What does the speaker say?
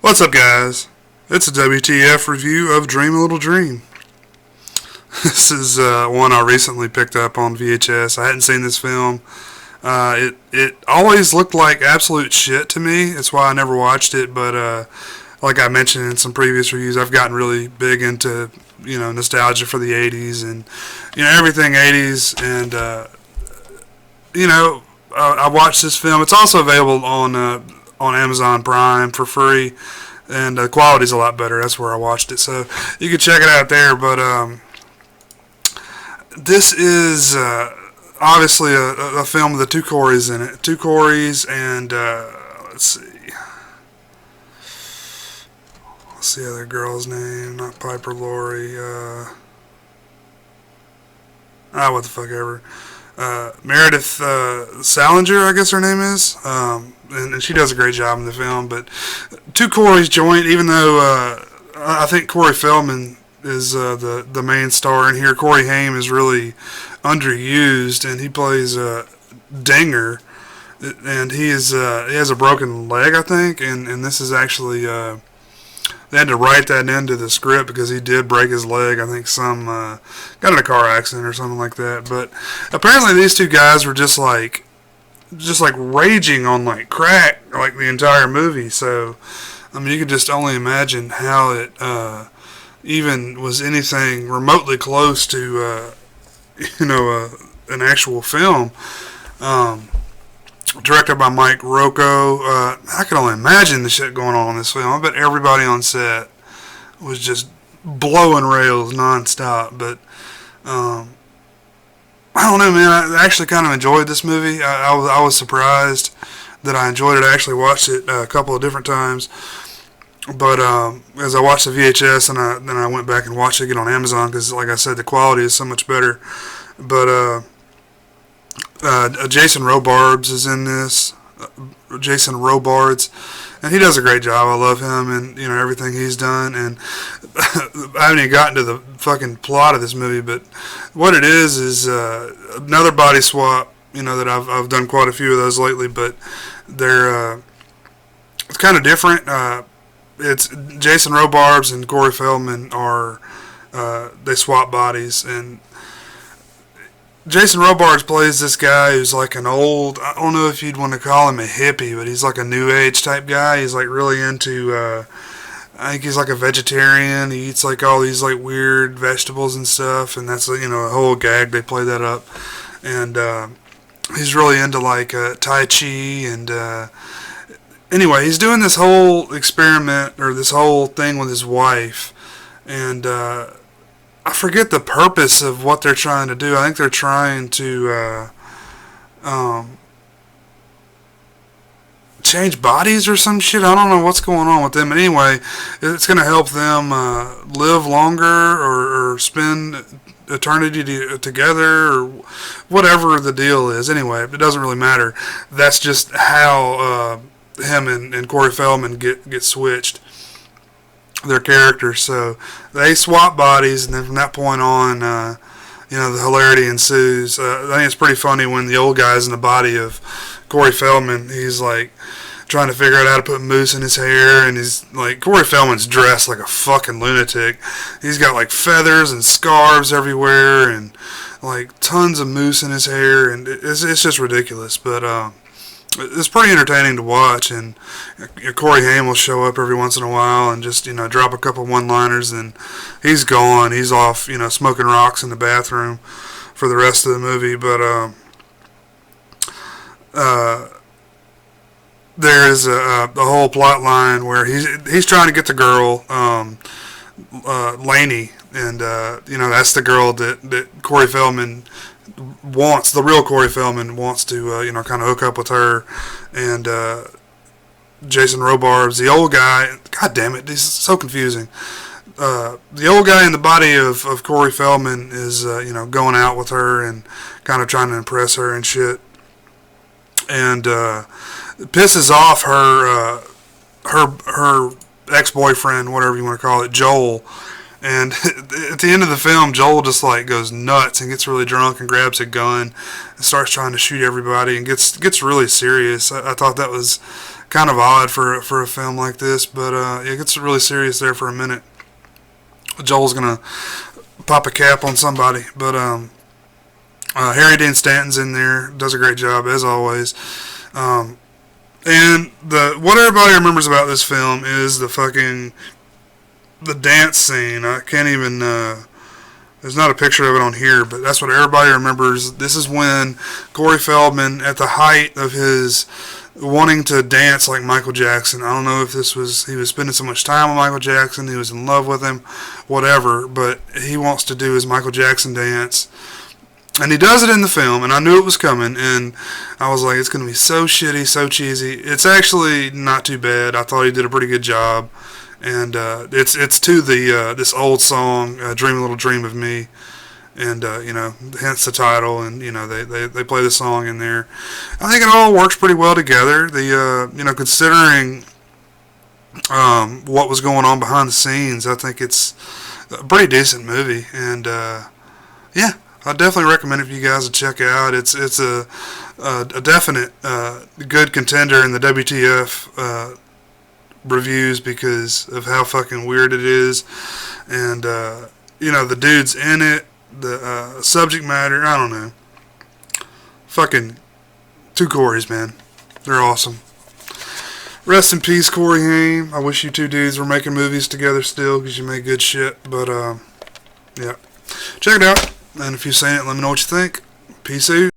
What's up, guys? It's a WTF review of Dream a Little Dream. This is one I recently picked up on VHS. I hadn't seen this film. It always looked like absolute shit to me. That's why I never watched it. But like I mentioned in some previous reviews, I've gotten really big into nostalgia for the '80s and everything '80s. And I watched this film. It's also available on Amazon Prime for free, and the quality's a lot better. That's where I watched it, so you can check it out there. But this is obviously a film with the two Corys in it. Two Corys, and let's see. What's the other girl's name? Not Piper Laurie. What the fuck ever. Meredith Salinger, I guess her name is, and she does a great job in the film. But two Corys joint, even though I think Corey Feldman is the main star in here. Corey Haim is really underused, and he plays Dinger, and he has a broken leg, I think, and this is actually they had to write that into the script because he did break his leg. I think got in a car accident or something like that. But apparently these two guys were just like raging on like crack like the entire movie. So I mean, you could just only imagine how it even was anything remotely close to an actual film. Directed by Mike Rocco. I can only imagine the shit going on in this film. I bet everybody on set was just blowing rails nonstop. But I don't know, man. I actually kind of enjoyed this movie. I was surprised that I enjoyed it. I actually watched it a couple of different times. But as I watched the VHS, and then I went back and watched it again on Amazon because, like I said, the quality is so much better. But Jason Robards is in this. Jason Robards, and he does a great job. I love him and everything he's done. And I haven't even gotten to the fucking plot of this movie, but what it is another body swap. That I've done quite a few of those lately, but they're it's kind of different. It's Jason Robards and Corey Feldman are they swap bodies, and Jason Robards plays this guy who's like an old, I don't know if you'd want to call him a hippie, but he's like a new age type guy. He's like really into, I think he's like a vegetarian. He eats like all these like weird vegetables and stuff, and that's a whole gag. They play that up. And he's really into like Tai Chi, and anyway, he's doing this whole experiment or this whole thing with his wife, and I forget the purpose of what they're trying to do. I think they're trying to change bodies or some shit. I don't know what's going on with them. But anyway, it's going to help them live longer or spend eternity together or whatever the deal is. Anyway, it doesn't really matter. That's just how him and Corey Feldman get switched. Their characters, so they swap bodies, and then from that point on, the hilarity ensues. I think it's pretty funny when the old guy's in the body of Corey Feldman. He's like trying to figure out how to put mousse in his hair, and he's like, Corey Feldman's dressed like a fucking lunatic. He's got like feathers and scarves everywhere, and like tons of mousse in his hair, and it's just ridiculous. But it's pretty entertaining to watch, and Corey Haim will show up every once in a while and just drop a couple one-liners, and he's gone. He's off smoking rocks in the bathroom for the rest of the movie. But there is the whole plot line where he's trying to get the girl Lainey, and that's the girl that Corey Feldman wants. The real Corey Feldman wants to kind of hook up with her, and Jason Robards, the old guy, god damn it, this is so confusing. The old guy in the body of Corey Feldman is going out with her and kind of trying to impress her and shit, and pisses off her ex-boyfriend, whatever you want to call it, Joel. And at the end of the film, Joel just like goes nuts and gets really drunk and grabs a gun and starts trying to shoot everybody and gets really serious. I thought that was kind of odd for a film like this, but it gets really serious there for a minute. Joel's gonna pop a cap on somebody, but Harry Dean Stanton's in there, does a great job as always. And what everybody remembers about this film is the dance scene. I can't even. There's not a picture of it on here, but that's what everybody remembers. This is when Corey Feldman, at the height of his wanting to dance like Michael Jackson. I don't know if he was spending so much time with Michael Jackson, he was in love with him, whatever, but he wants to do his Michael Jackson dance. And he does it in the film, and I knew it was coming, and I was like, it's going to be so shitty, so cheesy. It's actually not too bad. I thought he did a pretty good job, and it's to this old song, Dream a Little Dream of Me, and, hence the title, and, they play the song in there. I think it all works pretty well together. Considering what was going on behind the scenes, I think it's a pretty decent movie, and, yeah. I definitely recommend it for you guys to check out. It's a definite good contender in the WTF reviews because of how fucking weird it is, and the dudes in it, the subject matter. I don't know. Fucking two Coreys, man. They're awesome. Rest in peace, Corey Haim. I wish you two dudes were making movies together still because you make good shit. But yeah, check it out. And if you've seen it, let me know what you think. Peace out.